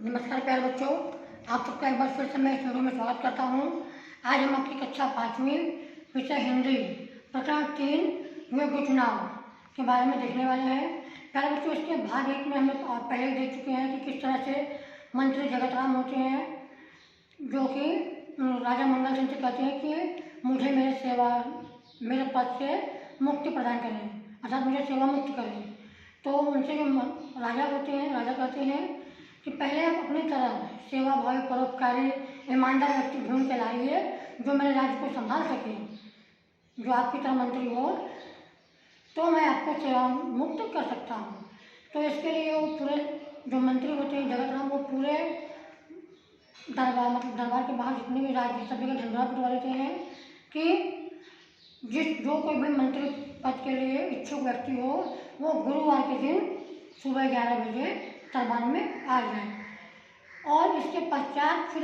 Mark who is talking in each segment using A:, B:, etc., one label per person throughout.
A: नमस्कार प्यारे बच्चों, आप सबका एक बार फिर से मैं इस वीडियो में स्वागत करता हूँ। आज हम आपकी कक्षा 5वीं विषय हिंदी प्रकरण 3 योग्य चुनाव के बारे में देखने वाले हैं। प्यारे बच्चों, इसके भाग 1 में हम लोग पहले ही देख चुके हैं कि किस तरह से मंत्री जगत राम होते हैं, जो कि राजा मंगल सिंह से कहते हैं कि मुझे मेरे पद से मुक्ति प्रदान करें, अर्थात मुझे सेवा मुक्त करें। तो उनसे जो राजा होते हैं, राजा कहते हैं कि पहले आप अपनी तरह सेवा भावी परोपकारी ईमानदार व्यक्ति ढूंढ के लाइए जो मेरे राज्य को संभाल सके, जो आपकी तरह मंत्री हो, तो मैं आपको सेवा मुक्त कर सकता हूँ। तो इसके लिए वो पूरे जो मंत्री होते हैं जगत राम, वो पूरे दरबार के बाहर जितने भी राज्य सभी का झंडा पिटवा देते हैं कि जो कोई भी मंत्री पद के लिए इच्छुक व्यक्ति हो, वो गुरुवार के दिन सुबह 11 बजे दरबार में आ जाए। और इसके पश्चात फिर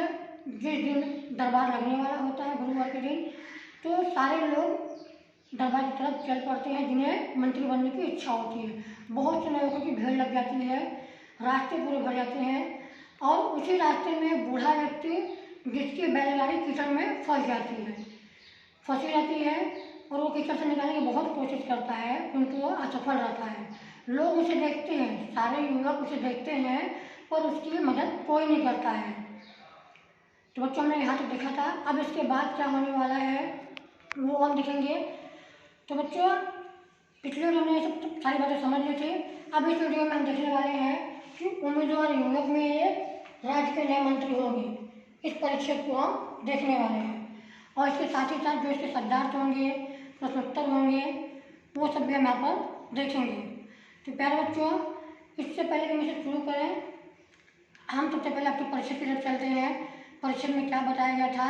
A: जिस दिन दरबार लगने वाला होता है गुरुवार के दिन, तो सारे लोग दरबार की तरफ चल पड़ते हैं जिन्हें मंत्री बनने की इच्छा होती है। बहुत से लोगों की भीड़ लग जाती है, रास्ते पूरे भर जाते हैं, और उसी रास्ते में बूढ़ा व्यक्ति जिसकी बैलगाड़ी कीचड़ में फंसी रहती है और वो कीचड़ से निकालने की बहुत कोशिश करता है, किंतु वो असफल रहता है। लोग उसे देखते हैं, सारे युवक उसे देखते हैं, पर उसकी मदद कोई नहीं करता है। तो बच्चों, हमने यहाँ तक देखा था। अब इसके बाद क्या होने वाला है वो हम देखेंगे। तो बच्चों, पिछले वीडियो में सब सारी बातें समझ ली थी। अब इस वीडियो में हम देखने वाले हैं कि उम्मीदवार युवक में एक राज्य के नए मंत्री होंगे। इस परीक्षा को हम देखने वाले हैं, और इसके साथ ही साथ जो इसके शब्दार्थ होंगे, प्रश्नोत्तर होंगे, वो सब भी हम यहाँ पर देखेंगे। तो प्यारे बच्चों, इससे पहले कि हम इसे शुरू करें, हम सबसे पहले आपके परिषद की तरफ चलते हैं। परिषद में क्या बताया गया था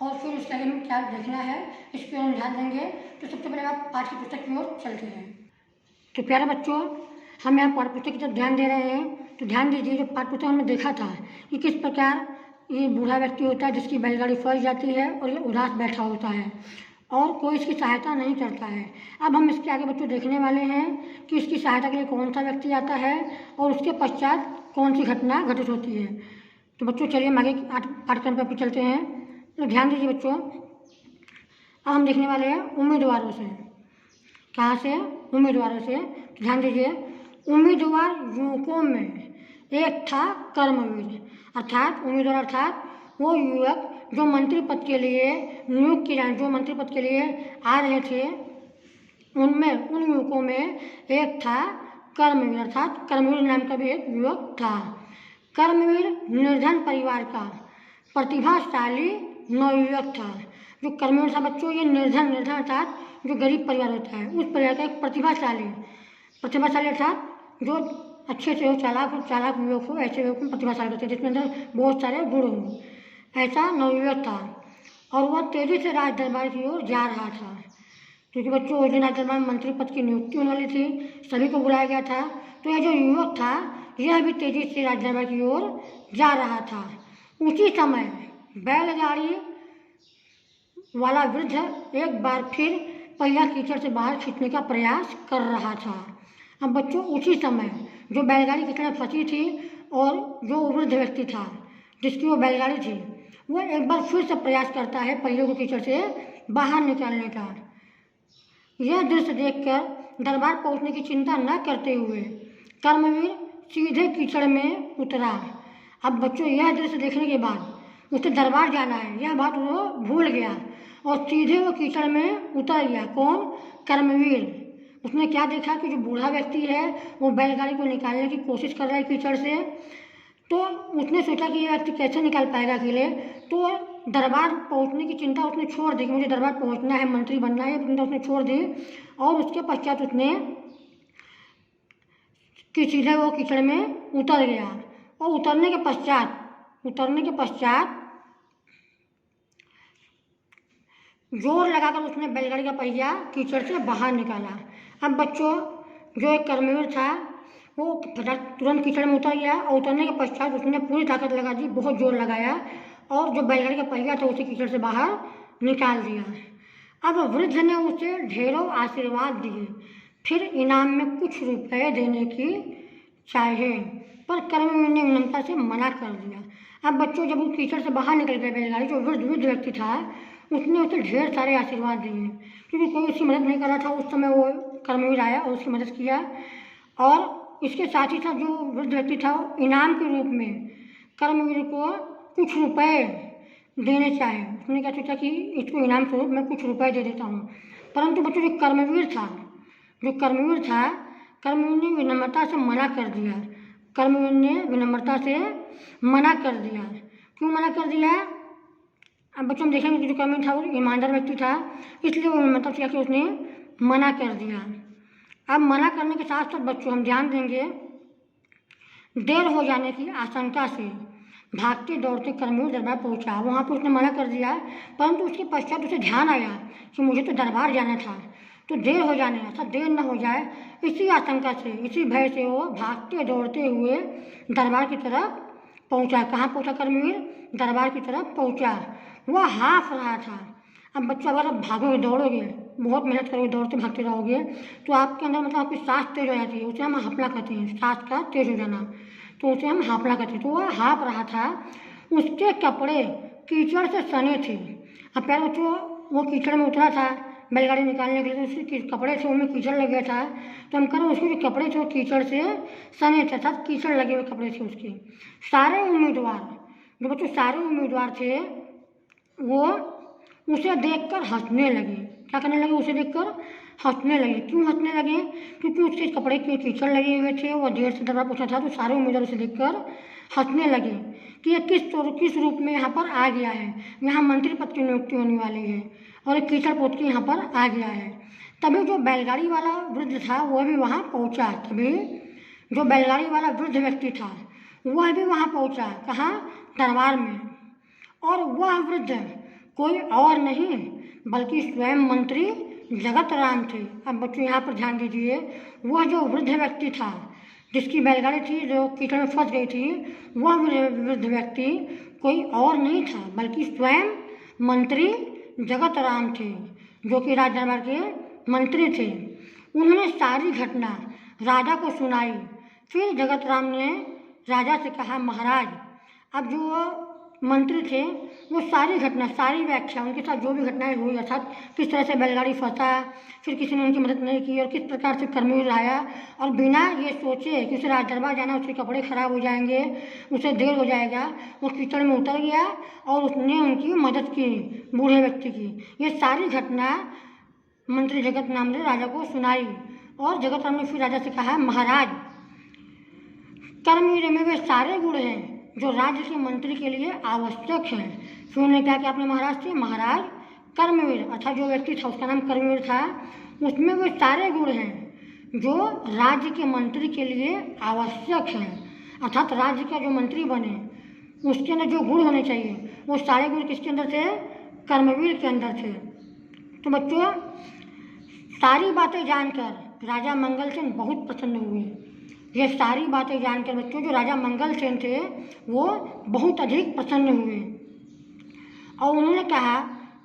A: और फिर उसके आगे में क्या देखना है, इस पर हम ध्यान देंगे। तो सबसे पहले आप पाठ्य पुस्तक की ओर चलते हैं। तो प्यारे बच्चों, हम यहाँ पाठ्य पुस्तक की तरफ ध्यान दे रहे हैं। तो ध्यान दीजिए, जो पाठ्य पुस्तक हमने देखा था कि किस प्रकार ये बूढ़ा व्यक्ति होता है जिसकी बैलगाड़ी फंस जाती है और ये उदास बैठा होता है और कोई इसकी सहायता नहीं करता है। अब हम इसके आगे बच्चों देखने वाले हैं कि इसकी सहायता के लिए कौन सा व्यक्ति आता है और उसके पश्चात कौन सी घटना घटित होती है। तो बच्चों, चलिए हम आगे पाठ्यक्रम पर चलते हैं। तो ध्यान दीजिए बच्चों, अब हम देखने वाले हैं उम्मीदवारों से। कहाँ से? उम्मीदवारों से। तो ध्यान दीजिए, उम्मीदवार युवकों में एक था कर्मवीर, अर्थात उम्मीदवार अर्थात वो युवक जो मंत्री पद के लिए नियुक्त किए जाए, जो मंत्री पद के लिए आ रहे थे, उनमें उन युवकों में एक था कर्मवीर, अर्थात कर्मवीर नाम का भी एक युवक था। कर्मवीर निर्धन परिवार का प्रतिभाशाली नवयुवक था। जो कर्मवीर था बच्चों, ये निर्धन अर्थात जो गरीब परिवार होता है, उस परिवार का एक प्रतिभाशाली अर्थात जो अच्छे से हो, चालाक युवक हो, ऐसे युवक को प्रतिभाशाली कहते हैं जिसमें अंदर बहुत सारे गुण हों, ऐसा नवयुवक था। और वह तेजी से राज दरबार की ओर जा रहा था, क्योंकि बच्चों उस दिन राज दरबार में मंत्री पद की नियुक्ति होने वाली थी, सभी को बुलाया गया था। तो यह जो युवक था, यह भी तेजी से राज दरबार की ओर जा रहा था। उसी समय बैलगाड़ी वाला वृद्ध एक बार फिर पहिया कीचड़ से बाहर खींचने का प्रयास कर रहा था। अब बच्चों, उसी समय जो बैलगाड़ी कीचड़ में फंसी थी और जो वृद्ध व्यक्ति था जिसकी वो बैलगाड़ी थी, वो एक बार फिर से प्रयास करता है पहियों को कीचड़ से बाहर निकालने का। यह दृश्य देखकर दरबार पहुंचने की चिंता न करते हुए कर्मवीर सीधे कीचड़ में उतरा। अब बच्चों, यह दृश्य देखने के बाद उसे दरबार जाना है, यह बात वो भूल गया और सीधे वो कीचड़ में उतर गया। कौन? कर्मवीर। उसने क्या देखा कि जो बूढ़ा व्यक्ति है वो बैलगाड़ी को निकालने की कोशिश कर रहा है कीचड़ से। तो उसने सोचा कि ये व्यक्ति कैसे निकाल पाएगा अकेले। तो दरबार पहुंचने की चिंता उसने छोड़ दी कि मुझे दरबार पहुंचना है, मंत्री बनना है, चिंता उसने छोड़ दी। और उसके पश्चात उसने कि सीधे वो कीचड़ में उतर गया। और उतरने के पश्चात जोर लगाकर उसने बैलगाड़ी का पहिया कीचड़ से बाहर निकाला। अब बच्चों, जो एक कर्मवीर था वो तुरंत कीचड़ में उतर गया और उतरने के पश्चात उसने पूरी ताकत लगा दी, बहुत जोर लगाया और जो बैलगाड़ी का पहिया था उसे कीचड़ से बाहर निकाल दिया। अब वृद्ध ने उसे ढेरों आशीर्वाद दिए, फिर इनाम में कुछ रुपए देने की चाहे, पर कर्मवीर ने विनम्रता से मना कर दिया। अब बच्चों जब वो कीचड़ से बाहर निकल गए बैलगाड़ी, जो वृद्ध व्यक्ति था उसने उसे ढेर सारे आशीर्वाद दिए, क्योंकि कोई उसकी मदद नहीं कर रहा था। उस समय वो कर्मवीर आया और उसकी मदद किया, और इसके साथ ही साथ जो वृद्ध व्यक्ति था इनाम के रूप में कर्मवीर को कुछ रुपए देने चाहे। उसने क्या सोचा कि इसको इनाम स्वरूप मैं कुछ रुपए दे देता हूँ। परंतु बच्चों जो कर्मवीर था कर्मवीर ने विनम्रता से मना कर दिया। कर्मवीर ने विनम्रता से मना कर दिया। क्यों मना कर दिया? अब बच्चों हम देखेंगे कि जो कर्मवीर था वो ईमानदार व्यक्ति था, इसलिए वो विनम्रता से उसने मना कर दिया। अब मना करने के साथ साथ बच्चों हम ध्यान देंगे, देर हो जाने की आशंका से भागते दौड़ते कर्मवीर दरबार पहुंचा। वहाँ पर उसने मना कर दिया, परंतु उसके पश्चात उसे ध्यान आया कि मुझे तो दरबार जाना था, तो देर हो जाने ऐसा देर न हो जाए, इसी आशंका से, इसी भय से वो भागते दौड़ते हुए दरबार की तरफ पहुंचा। कहाँ पहुंचा कर्मवीर? दरबार की तरफ पहुंचा। वह हाँफ रहा था। अब बच्चों अगर आप भागोगे दौड़ोगे, बहुत मेहनत करोगे, दौड़ते भागते रहोगे, तो आपके अंदर मतलब आपकी सांस तेज हो जाती है, उसे हम हाँफला कहते हैं, सांस का तेज हो जाना, तो उसे हम हाँफला कहते हैं। तो वह हाँफ रहा था। उसके कपड़े कीचड़ से सने थे। अब पहले बच्चों वो कीचड़ में उतरा था बैलगाड़ी निकालने के लिए, तो उसके कपड़े से उनमें कीचड़ लग गया था। तो हम कह रहे उसके जो कपड़े थे वो कीचड़ से सने थे, अर्थात कीचड़ लगे हुए कपड़े थे उसके। सारे उम्मीदवार थे वो उसे देखकर हंसने लगे। क्या करने लगे? उसे देखकर हंसने लगे। क्यों हंसने लगे? क्योंकि उसके कपड़े के कीचड़ लगे हुए थे, वो देर से दरबार पहुंचा था, तो सारे उम्मीदवार उसे देखकर हंसने लगे कि ये किस रूप में यहाँ पर आ गया है। यहाँ मंत्री पद की नियुक्ति होने वाली है और एक कीचड़ पोत के यहाँ पर आ गया है। तभी जो बैलगाड़ी वाला वृद्ध था वह भी वहाँ पहुँचा। तभी जो बैलगाड़ी वाला वृद्ध व्यक्ति था वह भी वहाँ पहुँचा। कहाँ? दरबार में। और वह वृद्ध कोई और नहीं बल्कि स्वयं मंत्री जगत राम थे। अब बच्चों यहाँ पर ध्यान दीजिए, वह जो वृद्ध व्यक्ति था जिसकी बैलगाड़ी थी जो कीचड़ में फंस गई थी, वह वृद्ध व्यक्ति कोई और नहीं था बल्कि स्वयं मंत्री जगत राम थे, जो कि राज दरबार के मंत्री थे। उन्होंने सारी घटना राजा को सुनाई। फिर जगत राम ने राजा से कहा, महाराज, अब जो मंत्री थे वो सारी घटना, सारी व्याख्या, उनके साथ जो भी घटनाएं हुई, अर्थात किस तरह से बैलगाड़ी फंसा, फिर किसी ने उनकी मदद नहीं की, और किस प्रकार से कर्मवीर आया, और बिना ये सोचे कि उसे राज दरबार जाना, उसके कपड़े खराब हो जाएंगे, उसे देर हो जाएगा, वो कीचड़ में उतर गया और उसने उनकी मदद की, बूढ़े व्यक्ति की। ये सारी घटना मंत्री जगत राम ने राजा को सुनाई। और जगत राम ने फिर राजा से कहा, महाराज, कर्मवीर में वे सारे गुण हैं जो राज्य के मंत्री के लिए आवश्यक है। फिर उन्होंने कहा कि आपने महाराज थे, महाराज कर्मवीर, अर्थात जो व्यक्ति था उसका नाम कर्मवीर था, उसमें वो सारे गुण हैं जो राज्य के मंत्री के लिए आवश्यक हैं। अर्थात राज्य का जो मंत्री बने उसके अंदर जो गुण होने चाहिए वो सारे गुण किसके अंदर थे? कर्मवीर के अंदर थे। तो बच्चों सारी बातें जानकर राजा मंगलसेन बहुत प्रसन्न हुए। ये सारी बातें जानकर बच्चों जो राजा मंगलसेन थे वो बहुत अधिक प्रसन्न हुए और उन्होंने कहा,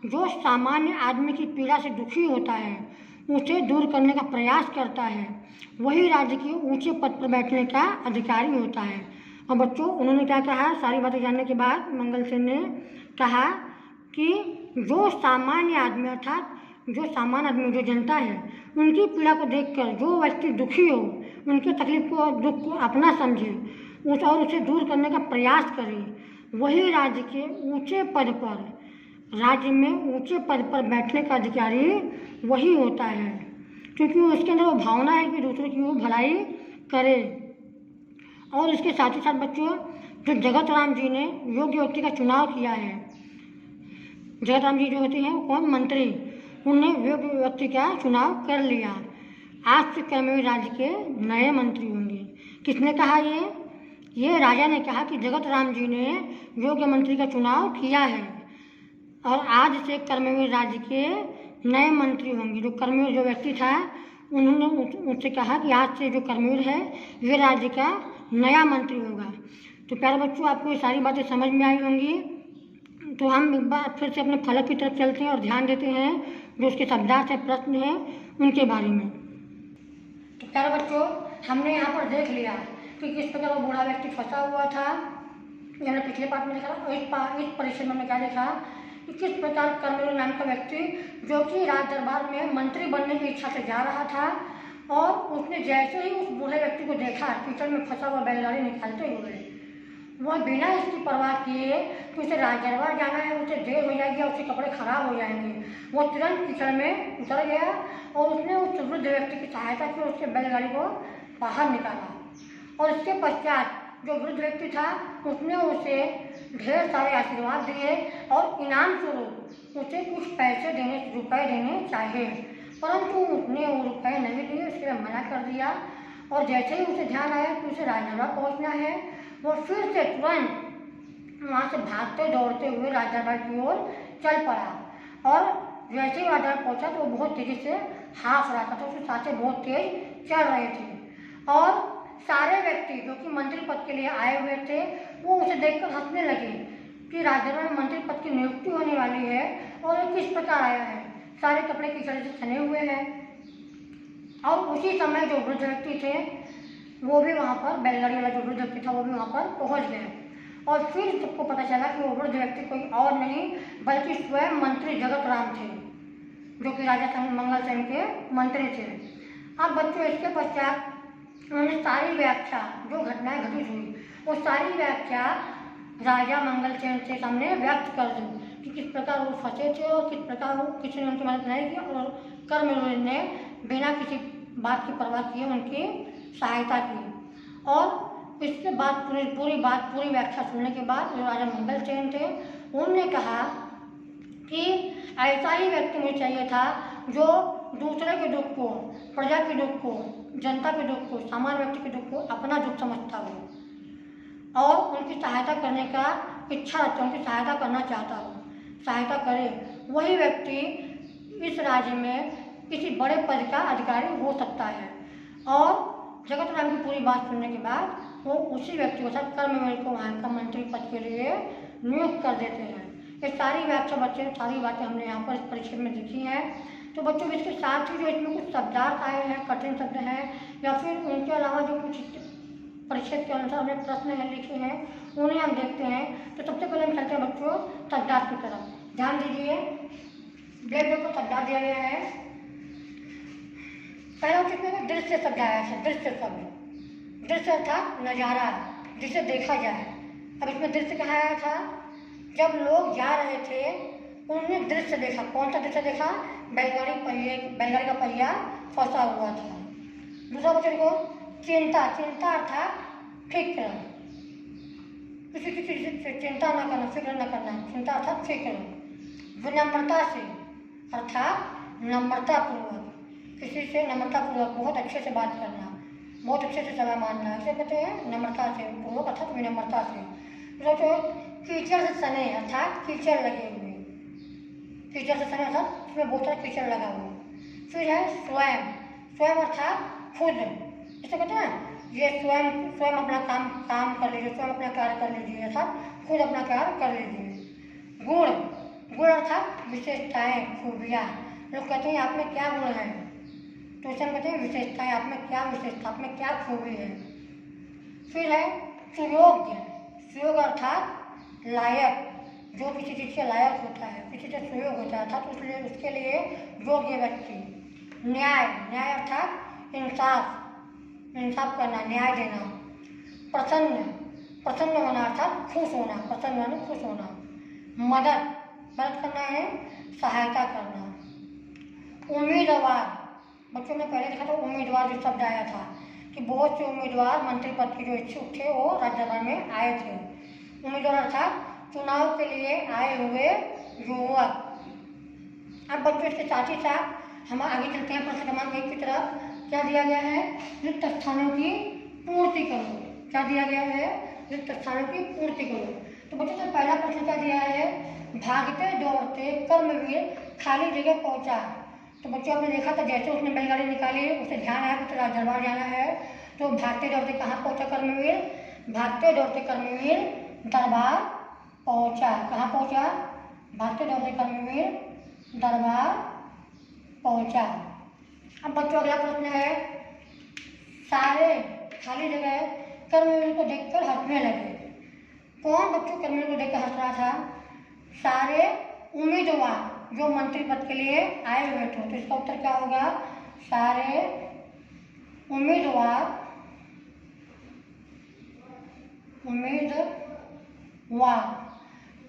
A: जो सामान्य आदमी की पीड़ा से दुखी होता है, उसे दूर करने का प्रयास करता है, वही राज्य के ऊंचे पद पर बैठने का अधिकारी होता है। और बच्चों उन्होंने क्या कहा? सारी बातें जानने के बाद मंगलसेन ने कहा कि जो सामान्य आदमी, अर्थात जो सामान्य आदमी, जो जनता है, उनकी पीड़ा को देखकर जो व्यक्ति दुखी हो, उनके तकलीफ को, दुख को अपना समझे और उसे दूर करने का प्रयास करे, वही राज्य के ऊंचे पद पर, राज्य में ऊंचे पद पर बैठने का अधिकारी वही होता है, क्योंकि उसके अंदर वो भावना है कि दूसरों की वो भलाई करे। और इसके साथ ही साथ बच्चों जो जगत राम जी ने योग्य व्यक्ति का चुनाव किया है, जगत राम जी जो होते हैं कौन? मंत्री, उन्होंने योग्य व्यक्ति का चुनाव कर लिया। आज से कर्मवीर राज्य के नए मंत्री होंगे। किसने कहा? ये राजा ने कहा कि जगत राम जी ने योग्य मंत्री का चुनाव किया है और आज से कर्मवीर राज्य के नए मंत्री होंगे। जो कर्मवीर जो व्यक्ति था उन्होंने उनसे कहा कि आज से जो कर्मवीर है वे राज्य का नया मंत्री होगा। तो प्यारे बच्चों आपको ये सारी बातें समझ में आई होंगी। तो हम एक बार फिर से अपने फलक की तरफ चलते हैं और ध्यान देते हैं जो उसके शब्दार्थ है, प्रश्न है, उनके बारे में। तो प्यारे बच्चों हमने यहाँ पर देख लिया कि किस प्रकार वो बूढ़ा व्यक्ति फंसा हुआ था। ये हमने पिछले पार्ट में देखा था। इस परिचय में हमने क्या देखा कि किस प्रकार कर्मवीर नाम का व्यक्ति जो कि राज दरबार में मंत्री बनने की इच्छा से जा रहा था और उसने जैसे ही उस बूढ़े व्यक्ति को देखा कीचड़ में फंसा हुआ बैलगाड़ी निकालते हुए, वह बिना इसकी परवाह किए कि उसे राज दरबार जाना है, उसे देर हो जाएगी और उसके कपड़े खराब हो जाएंगे, वो तुरंत कीचड़ में उतर गया और उसने उस वृद्ध व्यक्ति की सहायता की और उसके बैलगाड़ी को बाहर निकाला। और इसके पश्चात जो वृद्ध व्यक्ति था उसने उसे ढेर सारे आशीर्वाद दिए और इनाम स्वरूप उसे कुछ रुपए देने चाहे, परंतु उसने वो रुपए नहीं लिए, उसके लिए मना कर दिया। और जैसे ही उसे ध्यान आया कि उसे राजदरबार पहुंचना है, वो फिर से तुरंत वहाँ से भागते दौड़ते हुए राजदरबार की ओर चल पड़ा। और जैसे ही राजदरबार पहुंचा तो वो बहुत तेजी से हाँफ रहा था, तो उसकी सांसें बहुत तेज चल रही थी और सारे व्यक्ति जो कि मंत्री पद के लिए आए हुए थे वो उसे देखकर हंसने लगे कि राजदरबार में मंत्री पद की नियुक्ति होने वाली है और ये किस प्रकार आया है, सारे कपड़े कीचड़ से सने हुए हैं। और उसी समय जो वृद्ध व्यक्ति थे वो भी वहाँ पर, बैलगाड़ी वाला जो वृद्ध व्यक्ति था वो भी वहाँ पर पहुँच गए। और फिर सबको पता चला कि वो वृद्ध व्यक्ति कोई और नहीं बल्कि स्वयं मंत्री जगत राम थे, जो कि राजा मंगल सेन के मंत्री थे। अब बच्चों, इसके पश्चात उन्होंने सारी व्याख्या, जो घटनाएं घटित हुई वो सारी व्याख्या राजा मंगल सेन के सामने व्यक्त कर दी कि किस प्रकार वो फंसे थे और किस प्रकार वो किसी ने उनकी मदद नहीं की और कर्मवीर ने बिना किसी बात की परवाह किए उनकी सहायता की। और इसके बाद पूरी व्याख्या सुनने के बाद जो राजा मंगल सेन थे उन्होंने कहा कि ऐसा ही व्यक्ति मुझे चाहिए था जो दूसरे के दुख को, प्रजा के दुख को, जनता के दुख को, सामान्य व्यक्ति के दुख को अपना दुख समझता हो और उनकी सहायता करने का इच्छा रखता हो, उनकी सहायता करना चाहता हो, सहायता करे। वही व्यक्ति इस राज्य में किसी बड़े पद का अधिकारी हो सकता है। और जगत राम की पूरी बात सुनने के बाद वो उसी व्यक्ति को साथ कर्मवीर को वहाँ का मंत्री पद के लिए नियुक्त कर देते हैं। ये सारी व्याख्या बच्चे, सारी बातें हमने यहाँ पर इस परिचय में देखी हैं। तो बच्चों, इसके साथ ही जो इसमें कुछ शब्दार्थ आए हैं, कठिन शब्द हैं या फिर उनके अलावा जो कुछ परिचय के अनुसार हमने प्रश्न लिखे हैं उन्हें हम देखते हैं। तो सबसे पहले हम चलते हैं बच्चों शब्दार्थ की तरफ। ध्यान दीजिए, ब्लैक बोर्ड पर शब्दार्थ दिया गया है। पहला उसमें दृश्य शब्द आया है, दृश्य शब्द। दृश्य अर्थात नजारा, जिसे देखा जाए। अब इसमें दृश्य कहाँ आया था? जब लोग जा रहे थे उन्होंने दृश्य देखा। कौन सा दृश्य देखा? बैलगाड़ी का पहिया फंसा हुआ था। दूसरा बच्चों को चिंता, चिंता अर्थात फिक्र, किसी चीज से चिंता न करना, फिक्र न करना, चिंता अर्थात फिक्र। विनम्रता से अर्थात नम्रतापूर्वक, किसी से नम्रतापूर्वक बहुत अच्छे से बात करना, बहुत अच्छे से समय मानना, इसे कहते हैं नम्रता से पूर्वक अर्थात विनम्रता से। कीचड़ से सने अर्थात कीचड़ लगे हुए, कीचड़ से सने अर्थात उसमें बहुत सारा कीचड़ लगा हुआ। फिर है स्वयं, स्वयं अर्थात खुद, इसे कहते हैं ये स्वयं अपना काम कर लीजिए, स्वयं अपना कार्य कर लीजिए अर्थात खुद अपना कार्य कर लीजिए। गुण, गुण अर्थात विशेषताएं, खूबियाँ। लोग कहते हैं आप में क्या गुण है, तो इसे हम कहते हैं विशेषताएं, आप में क्या विशेषता, आप में क्या खूबी है। फिर है सुयोग्य, सुयोग अर्थात लायक, जो किसी चीज़ के लायक होता है, किसी से सुयोग होता है अर्थात उसके लिए योग्य व्यक्ति। न्याय, न्याय अर्थात इंसाफ, इंसाफ करना, न्याय देना। प्रसन्न, प्रसन्न होना अर्थात खुश होना, प्रसन्न होना खुश होना। मदद, मदद करना है सहायता करना। उम्मीदवार, बच्चों ने पहले देखा था उम्मीदवार जो शब्द आया था कि बहुत से उम्मीदवार मंत्री पद के जो इच्छुक थे वो राज्यसभा में आए थे। उम्मीदवार अर्थात चुनाव के लिए आए हुए युवक। अब बच्चों इसके साथ ही साथ हम आगे चलते हैं प्रश्न क्रमांक 1 की तरफ। क्या दिया गया है? रिक्त स्थानों की पूर्ति करो। क्या दिया गया है? रिक्त स्थानों की पूर्ति करो। तो बच्चों से पहला प्रश्न क्या दिया है? भागते दौड़ते कर्मवीर खाली जगह पहुंचा। तो बच्चों आपने देखा था जैसे उसने बैलगाड़ी निकाली उसे ध्यान आया कि राज दरबार जाना है, तो भागते दौड़ते कहाँ पहुंचा कर्मवीर? भागते दौड़ते कर्मवीर दरबार पहुंचा। कहाँ पहुंचा? भागते दौड़ते कर्मवीर दरबार पहुंचा। अब बच्चों अगला प्रश्न है, सारे खाली जगह कर्मवीर को देखकर हंसने लगे। कौन बच्चों कर्मवीर को देखकर हंस रहा था? सारे उम्मीदवार जो मंत्री पद के लिए आए हुए थे। तो इसका उत्तर क्या होगा? सारे उम्मीदवार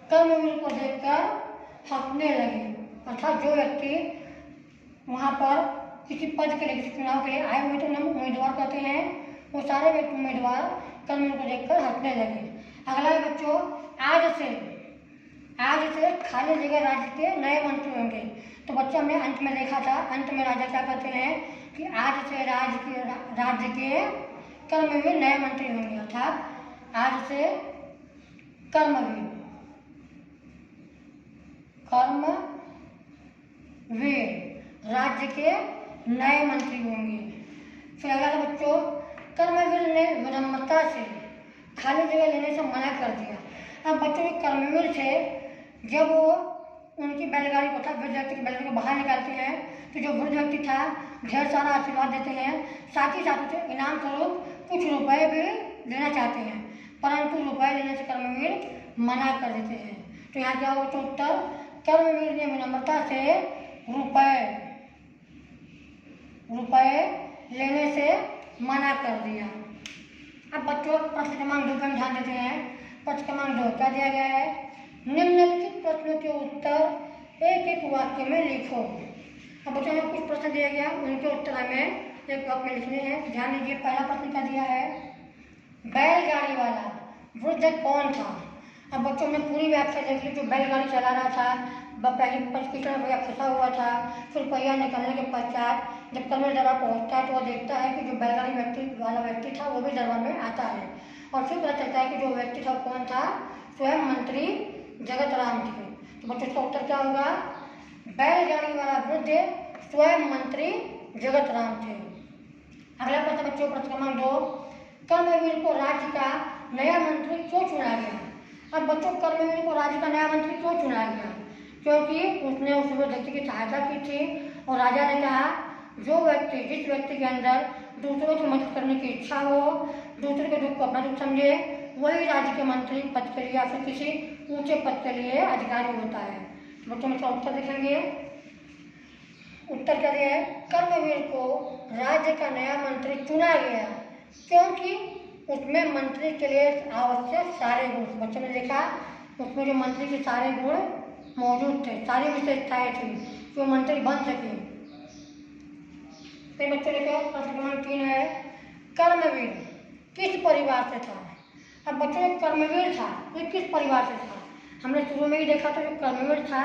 A: कर्मवीर को देखकर हंसने लगे। अर्थात जो व्यक्ति वहाँ पर किसी पद के लिए, किसी चुनाव के लिए आए हुए थे, उन्हें उम्मीदवार कहते हैं। वो सारे व्यक्ति उम्मीदवार कर्मवीर को देखकर हंसने लगे। अगला है बच्चों, आज से खाली जगह राज्य के नए मंत्री होंगे। तो बच्चों हमने अंत में देखा था, अंत में राजा क्या कहते हैं कि आज से राज्य के कर्मवीर नए मंत्री होंगे। अर्थात आज से कर्मवीर राज्य के नए मंत्री होंगे। फिर अगला था बच्चों, कर्मवीर ने विनम्रता से खाली जगह लेने से मना कर दिया। अब बच्चों के कर्मवीर थे, जब वो उनकी बैलगाड़ी को, वृद्ध व्यक्ति की बैलगाड़ी को बाहर निकालते हैं तो जो वृद्ध व्यक्ति था ढेर सारा आशीर्वाद देते हैं, साथ ही साथ उसे इनाम स्वरूप कुछ रुपए भी देना चाहते हैं, परंतु रुपए लेने से कर्मवीर मना कर देते हैं। तो यहाँ क्या होगा उत्तर? कर्मवीर ने विनम्रता से रुपए लेने से मना कर दिया। अब बच्चों प्रश्न क्रमांक 2 पर ध्यान देते हैं। प्रश्न क्रमांक 2 क्या दिया गया है? निम्नलिखित प्रश्नों के उत्तर एक एक वाक्य में लिखो। अब बच्चों में कुछ प्रश्न दिया गया, उनके उत्तर हमें एक वाक्य में लिखने हैं। ध्यान दीजिए, पहला प्रश्न क्या दिया है? बैलगाड़ी वाला वृद्ध कौन था? अब बच्चों ने पूरी व्याख्या देख ली। जो बैलगाड़ी चला रहा था, पहले कीचड़ में फंसा हुआ था, फिर पहिया निकलने के पश्चात जब कर्मवीर दरबार पहुंचता है तो वो देखता है कि जो बैलगाड़ी वाला व्यक्ति था वो भी दरबार में आता है, और फिर पता चलता है कि जो व्यक्ति था कौन था? स्वयं मंत्री जगत राम थे। तो बच्चों का उत्तर क्या होगा? बैलगाड़ी वाला वृद्ध स्वयं मंत्री जगत राम थे। अगला प्रश्न बच्चों, प्रश्न क्रमांक 2, कर्मवीर को राज्य का नया मंत्री क्यों चुना गया? अब बच्चों कर्मवीर को राज्य का नया मंत्री क्यों चुना गया? क्योंकि उसने उस व्यक्ति की सहायता की थी, और राजा ने कहा जिस व्यक्ति के अंदर दूसरों की मदद करने की इच्छा हो, दूसरे के दुख को अपना दुख समझे, वही राज्य के मंत्री पद के लिए या फिर किसी ऊंचे पद के लिए अधिकारी होता है। तो बच्चों में उत्तर देखेंगे। उत्तर क्या दिया है? कर्मवीर को राज्य का नया मंत्री चुना गया क्योंकि उसमें मंत्री के लिए आवश्यक सारे गुण, बच्चों ने देखा उसमें जो मंत्री के सारे गुण मौजूद थे, सारी विशेषताएं थी जो मंत्री बन सके। फिर बच्चों ने कहा प्रश्न क्रमांक 3 है, कर्मवीर किस परिवार से था? अब बच्चों ने कर्मवीर था, ये किस परिवार से था? हमने शुरू में ही देखा था, जो कर्मवीर था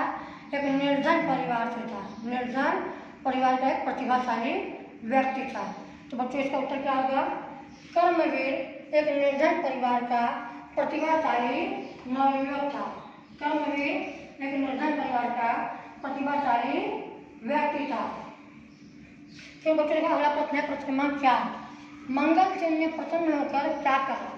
A: एक निर्धन परिवार से था। निर्धन परिवार का एक प्रतिभाशाली व्यक्ति था। तो बच्चों इसका उत्तर क्या होगा? कर्मवीर एक निर्धन परिवार का प्रतिभाशाली नवयुवक था। कर्मवीर एक निर्धन परिवार का प्रतिभाशाली व्यक्ति था। फिर बच्चों का अगला प्रश्न है प्रश्न क्रमांक 4, मंगलसेन ने प्रसन्न होकर क्या कहा?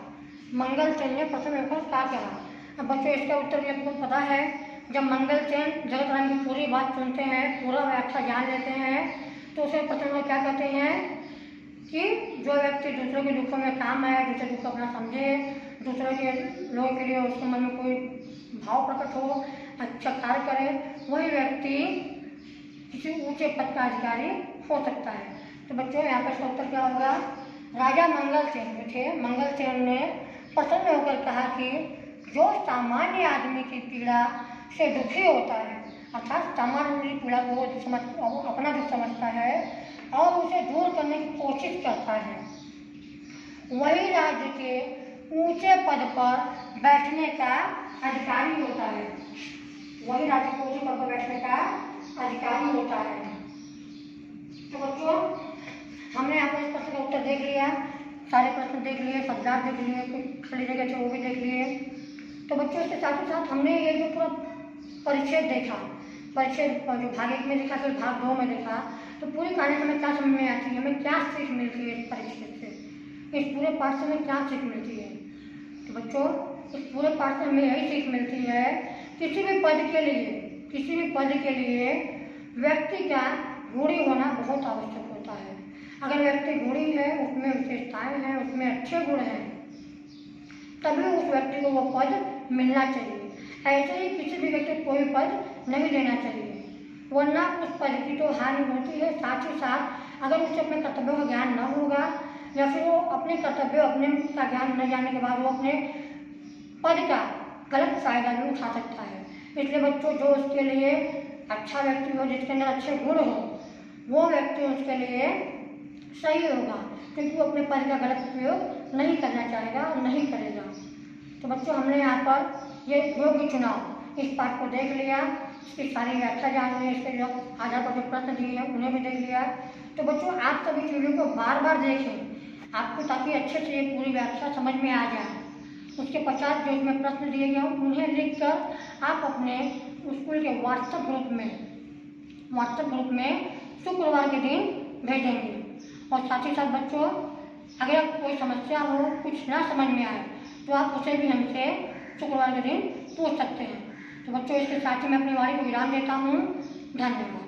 A: मंगलसेन ने प्रसन्न होकर क्या कहा? अब बच्चों इसका उत्तर भी आपको पता है। जब मंगलसेन जगत राम की पूरी बात सुनते हैं, पूरा व्याख्या जान लेते हैं, तो उसे प्रसन्न होकर क्या कहते हैं कि जो व्यक्ति दूसरों के दुखों में काम आए, दूसरे दुख अपना समझे, दूसरों के लोगों के लिए उसके मन में कोई भाव प्रकट हो, अच्छा कार्य करे, वही व्यक्ति किसी ऊंचे पद का अधिकारी हो सकता है। तो बच्चों यहाँ पर उत्तर क्या होगा? राजा मंगलसेन जो थे, मंगलसेन ने प्रसन्न होकर कहा कि जो सामान्य आदमी की पीड़ा से दुखी होता है, अर्थात सामान्य पीड़ा को अपना दुख समझता है और उसे दूर करने की कोशिश करता है, वही राज्य के ऊंचे पद पर बैठने का अधिकारी होता है। वही राज्य के ऊंचे पद पर बैठने का अधिकारी होता है। तो बच्चों हमने यहाँ पर इस प्रश्न का उत्तर देख लिया, सारे प्रश्न देख लिए, शब्दार्थ देख लिए, कुछ खाली जगह थे वो भी देख लिए। तो बच्चों इसके साथ ही साथ हमने ये जो पूरा परिच्छेद देखा, परिच्छेद जो भाग 1 में देखा, फिर भाग 2 में देखा, तो पूरी कहानी हमें क्या समझ में आती है, हमें क्या सीख मिलती है इस परिच्छेद से, इस पूरे पाठ से हमें क्या सीख मिलती है? तो बच्चों इस पूरे पाठ से हमें यही सीख मिलती है, किसी भी पद के लिए व्यक्ति का गुणी होना बहुत आवश्यक होता है। अगर व्यक्ति गुणी है, उसमें विशेषताएं हैं, उसमें अच्छे गुण हैं, तभी उस व्यक्ति को वो पद मिलना चाहिए। ऐसे ही किसी भी व्यक्ति को कोई पद नहीं देना चाहिए, वरना उस पद की तो हानि होती है। साथ ही साथ अगर उसे अपने कर्तव्यों का ज्ञान न होगा या फिर वो अपने कर्तव्य अपने का ज्ञान न जाने के बाद वो अपने पद का गलत फायदा भी उठा सकता है। इसलिए बच्चों, जो उसके लिए अच्छा व्यक्ति हो, जिसके अंदर अच्छे गुण हो, वो व्यक्ति उसके लिए सही होगा, क्योंकि वो अपने पद का गलत उपयोग नहीं करना चाहेगा और नहीं करेगा। तो बच्चों, हमने यहाँ पर ये योग्य चुनाव इस पाठ को देख लिया, इसकी सारी व्याख्या जान ली, इसके जो आधार पर जो प्रश्न दिए हैं उन्हें भी देख लिया। तो बच्चों, आप सभी वीडियो को बार बार देखें आपको, ताकि अच्छे से ये पूरी व्याख्या समझ में आ जाए। उसके पश्चात जो इसमें प्रश्न दिए गए हैं उन्हें लिखकर आप अपने स्कूल के व्हाट्सएप ग्रुप में शुक्रवार के दिन भेजेंगे। और साथ ही साथ बच्चों, अगर कोई समस्या हो, कुछ ना समझ में आए, तो आप उसे भी हमसे शुक्रवार के दिन पूछ सकते हैं। तो बच्चों, इसके साथ ही मैं अपनी वाणी को विराम देता हूँ। धन्यवाद।